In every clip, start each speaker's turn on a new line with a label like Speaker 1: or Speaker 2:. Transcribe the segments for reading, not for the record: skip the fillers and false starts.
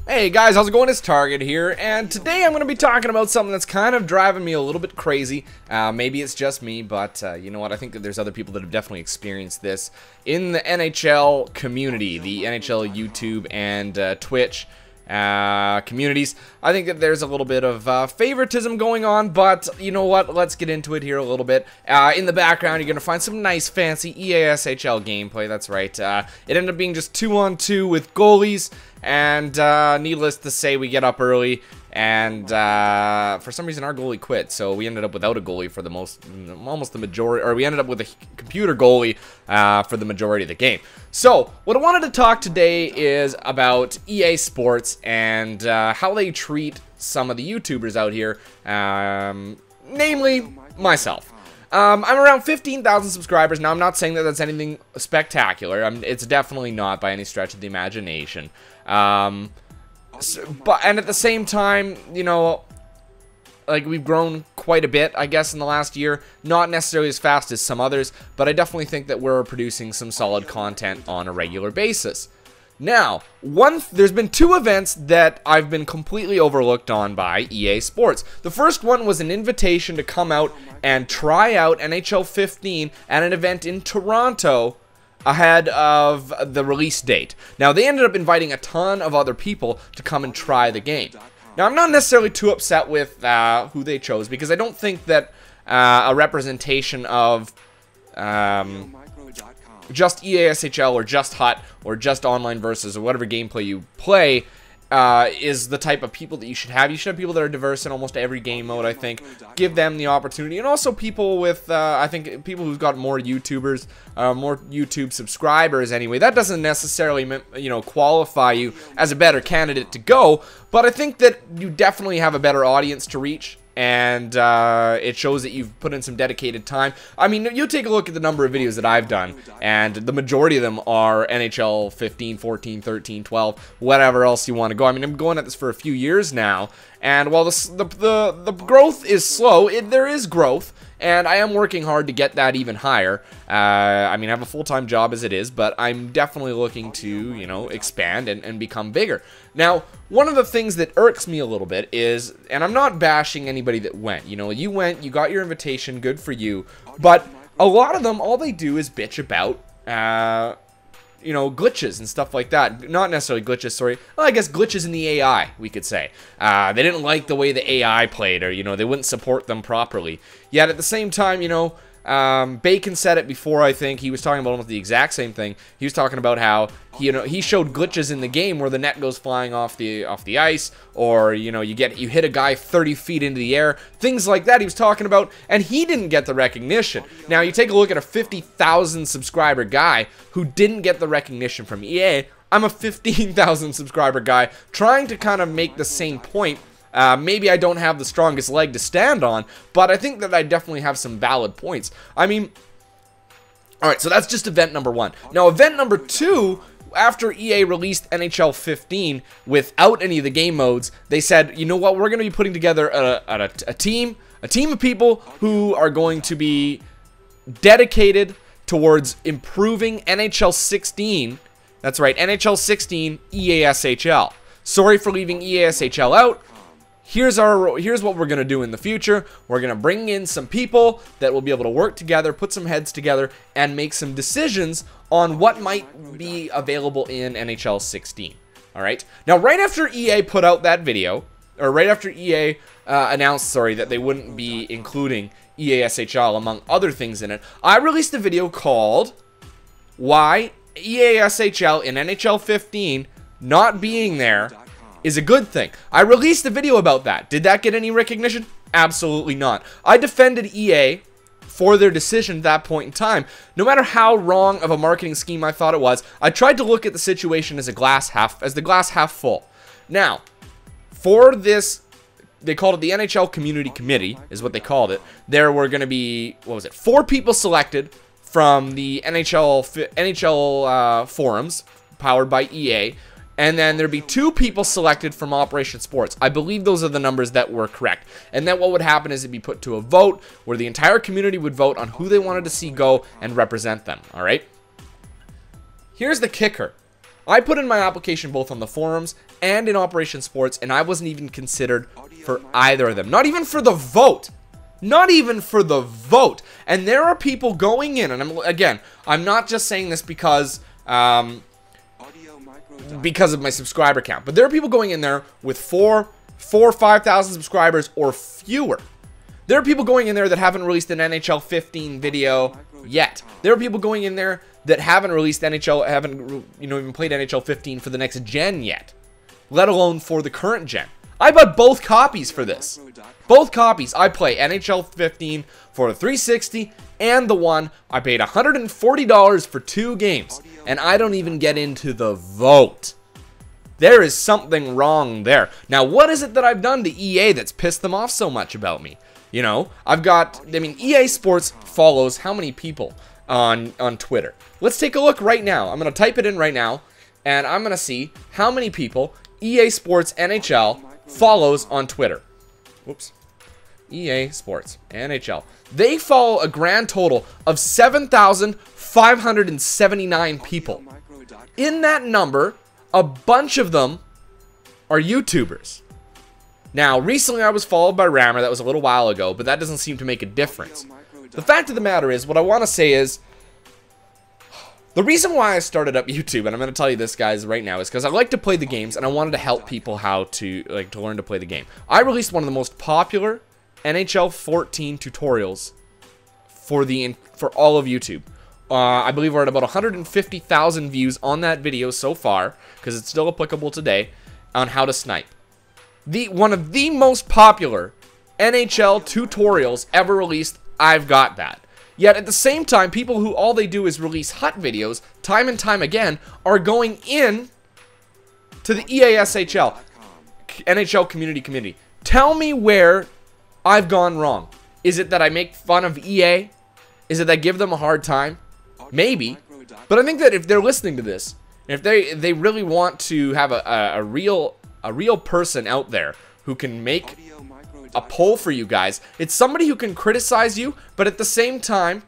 Speaker 1: Hey guys, how's it going? It's Target here, and today I'm going to be talking about something that's kind of driving me a little bit crazy. Maybe it's just me, but you know what? I think that there's other people that have definitely experienced this in the NHL community, the NHL YouTube and Twitch communities. I think that there's a little bit of favoritism going on, but you know what? Let's get into it here a little bit. In the background, you're going to find some nice, fancy EASHL gameplay. That's right. It ended up being just 2-on-2 with goalies, and needless to say, we get up early, and for some reason our goalie quit, so we ended up without a goalie for almost the majority, or we ended up with a computer goalie for the majority of the game. So what I wanted to talk today is about EA Sports and how they treat some of the YouTubers out here, namely myself. I'm around 15,000 subscribers. Now, I'm not saying that that's anything spectacular. It's definitely not by any stretch of the imagination. And at the same time, you know, like, we've grown quite a bit, I guess, in the last year. Not necessarily as fast as some others, but I definitely think that we're producing some solid content on a regular basis. Now, there's been two events that I've been completely overlooked on by EA Sports. The first one was an invitation to come out and try out NHL 15 at an event in Toronto ahead of the release date. Now, they ended up inviting a ton of other people to come and try the game. Now, I'm not necessarily too upset with who they chose, because I don't think that a representation of just EASHL or just HUT or just online versus or whatever gameplay you play is the type of people that you should have. You should have people that are diverse in almost every game mode, I think. Give them the opportunity. And also people with, I think, people who've got more YouTubers, more YouTube subscribers anyway. That doesn't necessarily, you know, qualify you as a better candidate to go. But I think that you definitely have a better audience to reach. And it shows that you've put in some dedicated time. I mean, you take a look at the number of videos that I've done, and the majority of them are NHL 15, 14, 13, 12, whatever else you want to go. I mean, I'm going at this for a few years now, and while the growth is slow, there is growth, and I am working hard to get that even higher. I mean, I have a full-time job as it is, but I'm definitely looking to, you know, expand and become bigger. Now, one of the things that irks me a little bit is, and I'm not bashing anybody that went, you know, you went, you got your invitation, good for you, but a lot of them, all they do is bitch about, you know, glitches and stuff like that. Not necessarily glitches, sorry. Well, I guess glitches in the AI, we could say. They didn't like the way the AI played, or, you know, they wouldn't support them properly. Yet at the same time, you know, Bacon said it before, I think. He was talking about almost the exact same thing. He was talking about how, he showed glitches in the game where the net goes flying off the ice, or, you know, you hit a guy 30 feet into the air. Things like that he was talking about, and he didn't get the recognition. Now, you take a look at a 50,000 subscriber guy who didn't get the recognition from EA. I'm a 15,000 subscriber guy trying to kind of make the same point. Maybe I don't have the strongest leg to stand on, but I think that I definitely have some valid points. I mean, alright, so that's just event number one. Now, event number two, after EA released NHL 15 without any of the game modes, they said, you know what, we're going to be putting together a team of people who are going to be dedicated towards improving NHL 16. That's right, NHL 16 EASHL. Sorry for leaving EASHL out. Here's what we're going to do in the future. We're going to bring in some people that will be able to work together, put some heads together, and make some decisions on what might be available in NHL 16. All right? Now, right after EA put out that video, or right after EA announced, that they wouldn't be including EASHL among other things in it, I released a video called Why EASHL in NHL 15 Not Being There is a good thing. I released a video about that. Did that get any recognition? Absolutely not. I defended EA for their decision at that point in time. No matter how wrong of a marketing scheme I thought it was, I tried to look at the situation as the glass half full. Now, for this, they called it the NHL Community Committee, is what they called it. There were going to be, 4 people selected from the NHL forums powered by EA. And then there'd be 2 people selected from Operation Sports. I believe those are the numbers that were correct. And then what would happen is it'd be put to a vote where the entire community would vote on who they wanted to see go and represent them. All right? Here's the kicker. I put in my application both on the forums and in Operation Sports, and I wasn't even considered for either of them. Not even for the vote. Not even for the vote. And there are people going in, and I'm not just saying this because of my subscriber count, but there are people going in there with 4 or 5,000 subscribers or fewer. There are people going in there that haven't released an NHL 15 video yet. There are people going in there that haven't released haven't even played NHL 15 for the next gen yet, let alone for the current gen. I bought both copies for this. Both copies. I play NHL 15 for the 360 and the one. I paid $140 for 2 games, and I don't even get into the vote. There is something wrong there. Now, what is it that I've done to EA that's pissed them off so much about me? You know, EA Sports follows how many people on Twitter? Let's take a look right now. I'm going to type it in right now, and I'm going to see how many people EA Sports NHL follows on Twitter. Whoops. EA Sports NHL. They follow a grand total of 7,579 people. In that number, a bunch of them are YouTubers. Now, recently I was followed by Rammer. That was a little while ago, but that doesn't seem to make a difference. The fact of the matter is, what I want to say is, the reason why I started up YouTube, and I'm going to tell you this, guys, right now, is because I like to play the games, and I wanted to help people how to, to learn to play the game. I released one of the most popular NHL 14 tutorials for all of YouTube. I believe we're at about 150,000 views on that video so far, because it's still applicable today, on how to snipe. One of the most popular NHL tutorials ever released, I've got that. Yet at the same time, people who all they do is release HUT videos, time and time again, are going in to the EASHL, NHL community. Tell me where I've gone wrong. Is it that I make fun of EA? Is it that I give them a hard time? Maybe. But I think that if they're listening to this, if they really want to have a real person out there who can make a poll for you guys, it's somebody who can criticize you, but at the same time,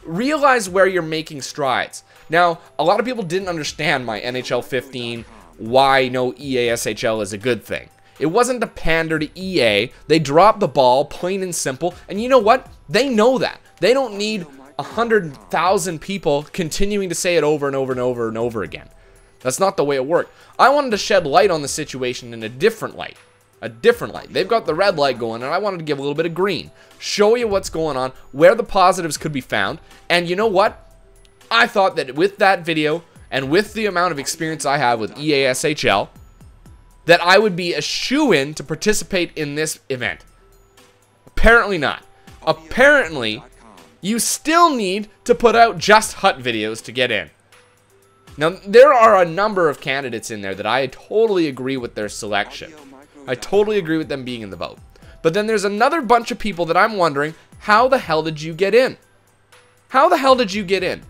Speaker 1: realize where you're making strides. Now, a lot of people didn't understand my NHL 15, why no EASHL is a good thing. It wasn't to pander to EA. They dropped the ball, plain and simple, and you know what? They know that. They don't need 100,000 people continuing to say it over and over and over and over again. That's not the way it worked. I wanted to shed light on the situation in a different light. A different light. They've got the red light going, and I wanted to give a little bit of green. Show you what's going on, where the positives could be found. And you know what? I thought that with that video, and with the amount of experience I have with EASHL, that I would be a shoo-in to participate in this event. Apparently not. Apparently, you still need to put out just HUT videos to get in. Now, there are a number of candidates in there that I totally agree with their selection. I totally agree with them being in the vote. But then there's another bunch of people that I'm wondering, how the hell did you get in? How the hell did you get in?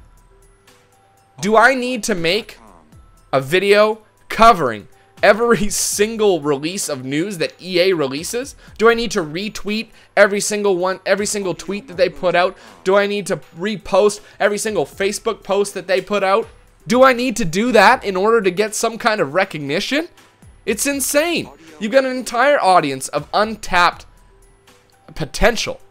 Speaker 1: Do I need to make a video covering every single release of news that EA releases? Do I need to retweet every single tweet that they put out? Do I need to repost every single Facebook post that they put out? Do I need to do that in order to get some kind of recognition? It's insane. You've got an entire audience of untapped potential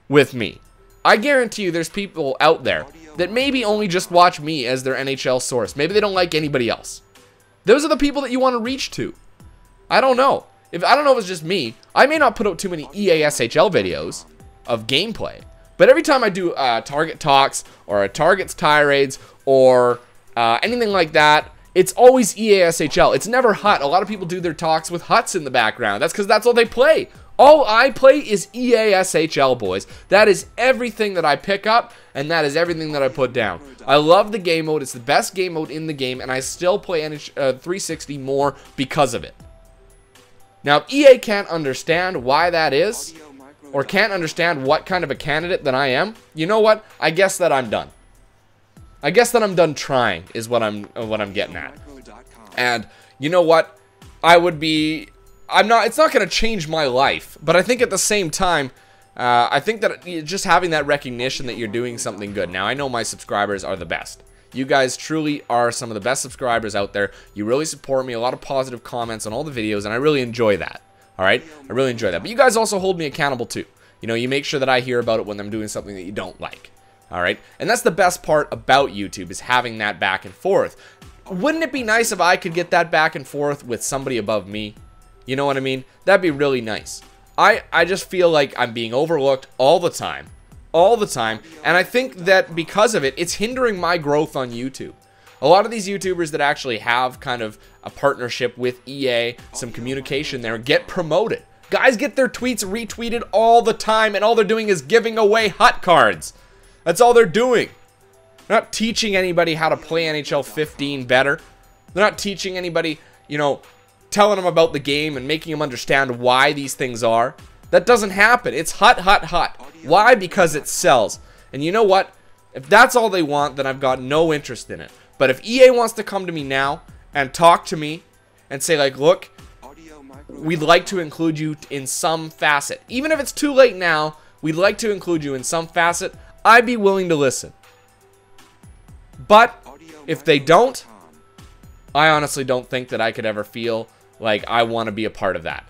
Speaker 1: with me. I guarantee you there's people out there that maybe only just watch me as their NHL source. Maybe they don't like anybody else. Those are the people that you want to reach to. I don't know. I don't know if it's just me. I may not put out too many EASHL videos of gameplay, but every time I do target talks or a targets tirades or anything like that, it's always EASHL. It's never HUT. A lot of people do their talks with HUTs in the background. That's because that's all they play. All I play is EASHL, boys. That is everything that I pick up, and that is everything that I put down. I love the game mode. It's the best game mode in the game, and I still play 360 more because of it. Now, if EA can't understand why that is, or can't understand what kind of a candidate that I am, you know what? I guess that I'm done. I guess that I'm done trying is what I'm getting at. And you know what? It's not going to change my life, but I think at the same time, I think that just having that recognition that you're doing something good. Now, I know my subscribers are the best. You guys truly are some of the best subscribers out there. You really support me. A lot of positive comments on all the videos, and I really enjoy that. All right? I really enjoy that. But you guys also hold me accountable too. You know, you make sure that I hear about it when I'm doing something that you don't like. All right? And that's the best part about YouTube, is having that back and forth. Wouldn't it be nice if I could get that back and forth with somebody above me? You know what I mean? That'd be really nice. I just feel like I'm being overlooked all the time. All the time. And I think that because of it, it's hindering my growth on YouTube. A lot of these YouTubers that actually have kind of a partnership with EA, some communication there, get promoted. Guys get their tweets retweeted all the time, and all they're doing is giving away hut cards. That's all they're doing. They're not teaching anybody how to play NHL 15 better. They're not teaching anybody, you know, telling them about the game and making them understand why these things are. That doesn't happen. It's hut, hut, hut. Why? Because it sells. And you know what? If that's all they want, then I've got no interest in it. But if EA wants to come to me now and talk to me and say, like, look, we'd like to include you in some facet. Even if it's too late now, we'd like to include you in some facet. I'd be willing to listen. But if they don't, I honestly don't think that I could ever feel like I want to be a part of that.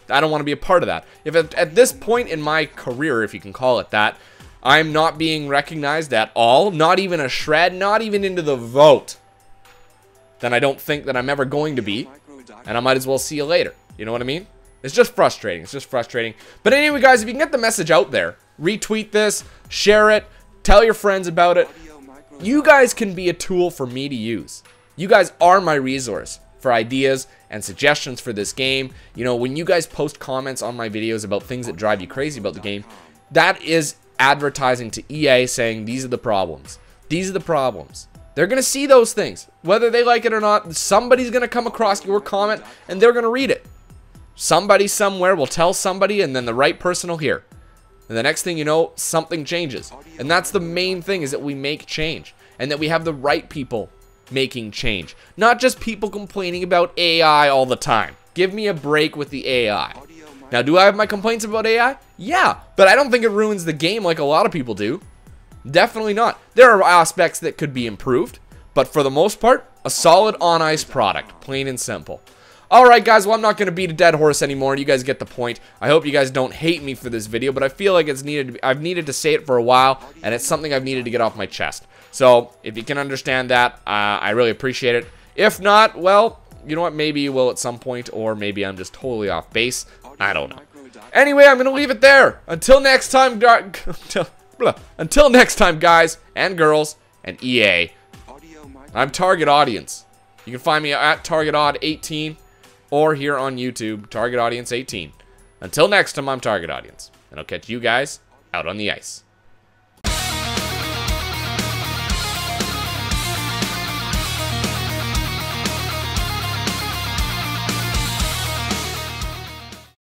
Speaker 1: I don't want to be a part of that. If at this point in my career, if you can call it that, I'm not being recognized at all, not even a shred, not even into the vote, then I don't think that I'm ever going to be, and I might as well see you later. You know what I mean? It's just frustrating. It's just frustrating. But anyway, guys, if you can get the message out there, retweet this, share it, tell your friends about it. You guys can be a tool for me to use. You guys are my resource for ideas and suggestions for this game. You know, when you guys post comments on my videos about things that drive you crazy about the game, that is advertising to EA saying these are the problems. These are the problems. They're going to see those things. Whether they like it or not, somebody's going to come across your comment and they're going to read it. Somebody somewhere will tell somebody, and then the right person will hear. And the next thing you know, something changes. And that's the main thing, is that we make change. And that we have the right people making change. Not just people complaining about AI all the time. Give me a break with the AI. Now, do I have my complaints about AI? Yeah, but I don't think it ruins the game like a lot of people do. Definitely not. There are aspects that could be improved, but for the most part, a solid on-ice product, plain and simple. Alright guys, well, I'm not going to beat a dead horse anymore. You guys get the point. I hope you guys don't hate me for this video, but I feel like it's needed. I've needed to say it for a while, and it's something I've needed to get off my chest. So, if you can understand that, I really appreciate it. If not, well, you know what? Maybe you will at some point, or maybe I'm just totally off base. I don't know. Anyway, I'm going to leave it there. Until next time, until next time, guys and girls and EA. I'm Target Audience. You can find me at TargetAud18 or here on YouTube, Target Audience 18. Until next time, I'm Target Audience, and I'll catch you guys out on the ice.